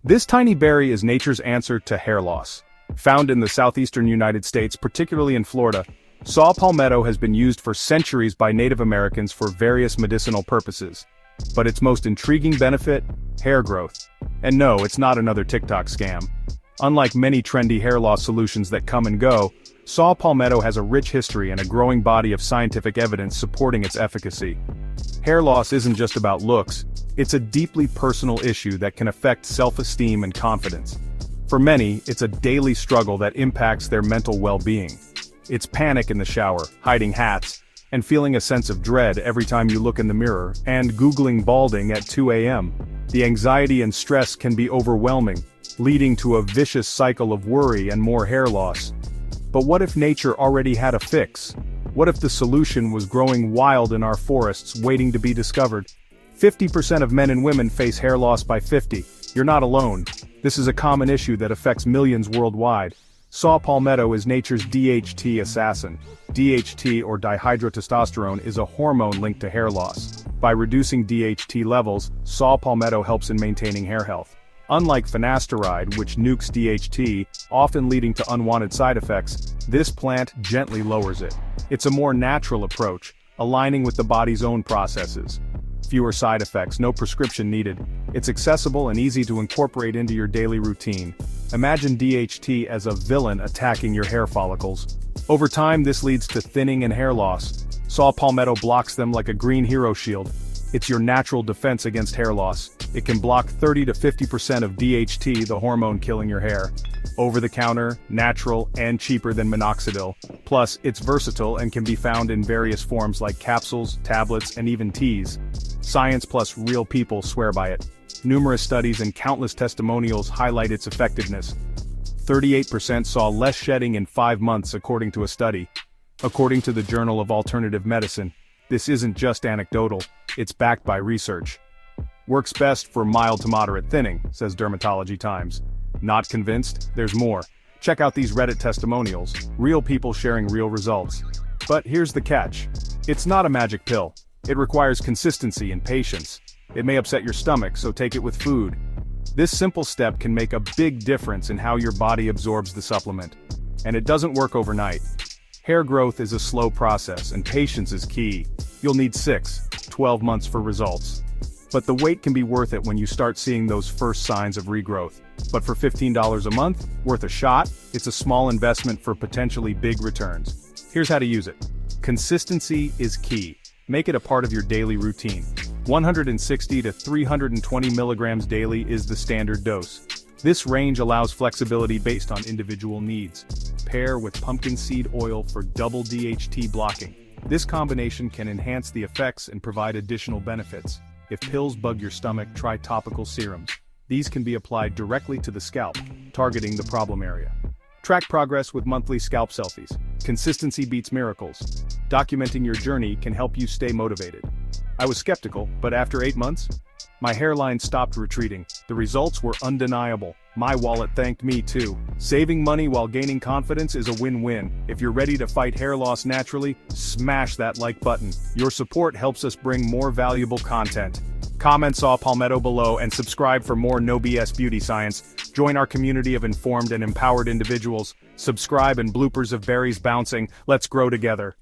This tiny berry is nature's answer to hair loss. Found in the southeastern United States, particularly in Florida, Saw Palmetto has been used for centuries by Native Americans for various medicinal purposes. But its most intriguing benefit? Hair growth. And no, it's not another TikTok scam. Unlike many trendy hair loss solutions that come and go, Saw Palmetto has a rich history and a growing body of scientific evidence supporting its efficacy. Hair loss isn't just about looks, it's a deeply personal issue that can affect self-esteem and confidence. For many, it's a daily struggle that impacts their mental well-being. It's panic in the shower, hiding hats, and feeling a sense of dread every time you look in the mirror, and Googling balding at 2 a.m. The anxiety and stress can be overwhelming, leading to a vicious cycle of worry and more hair loss. But what if nature already had a fix? What if the solution was growing wild in our forests waiting to be discovered? 50% of men and women face hair loss by 50. You're not alone. This is a common issue that affects millions worldwide. Saw Palmetto is nature's DHT assassin. DHT, or dihydrotestosterone, is a hormone linked to hair loss. By reducing DHT levels, Saw Palmetto helps in maintaining hair health. Unlike Finasteride, which nukes DHT, often leading to unwanted side effects, this plant gently lowers it. It's a more natural approach, aligning with the body's own processes. Fewer side effects, no prescription needed. It's accessible and easy to incorporate into your daily routine. Imagine DHT as a villain attacking your hair follicles. Over time, this leads to thinning and hair loss. Saw Palmetto blocks them like a green hero shield. It's your natural defense against hair loss. It can block 30 to 50% of DHT, the hormone killing your hair. Over-the-counter, natural, and cheaper than Minoxidil. Plus, it's versatile and can be found in various forms like capsules, tablets, and even teas. Science plus real people swear by it. Numerous studies and countless testimonials highlight its effectiveness. 38% saw less shedding in 5 months according to a study. According to the Journal of Alternative Medicine, this isn't just anecdotal, it's backed by research. Works best for mild to moderate thinning, says Dermatology Times. Not convinced? There's more. Check out these Reddit testimonials, real people sharing real results. But here's the catch. It's not a magic pill. It requires consistency and patience. It may upset your stomach, so take it with food. This simple step can make a big difference in how your body absorbs the supplement. And it doesn't work overnight. Hair growth is a slow process, and patience is key. You'll need 6-12 months for results. But the wait can be worth it when you start seeing those first signs of regrowth. But for $15 a month, worth a shot, it's a small investment for potentially big returns. Here's how to use it. Consistency is key. Make it a part of your daily routine. 160 to 320 milligrams daily is the standard dose. This range allows flexibility based on individual needs. Pair with pumpkin seed oil for double DHT blocking. This combination can enhance the effects and provide additional benefits. If pills bug your stomach, try topical serums. These can be applied directly to the scalp, targeting the problem area. Track progress with monthly scalp selfies. Consistency beats miracles. Documenting your journey can help you stay motivated. I was skeptical, but after 8 months, my hairline stopped retreating. The results were undeniable. My wallet thanked me too. Saving money while gaining confidence is a win-win. If you're ready to fight hair loss naturally, smash that like button. Your support helps us bring more valuable content. Comment Saw Palmetto below and subscribe for more no BS beauty science. Join our community of informed and empowered individuals. Subscribe and bloopers of berries bouncing. Let's grow together.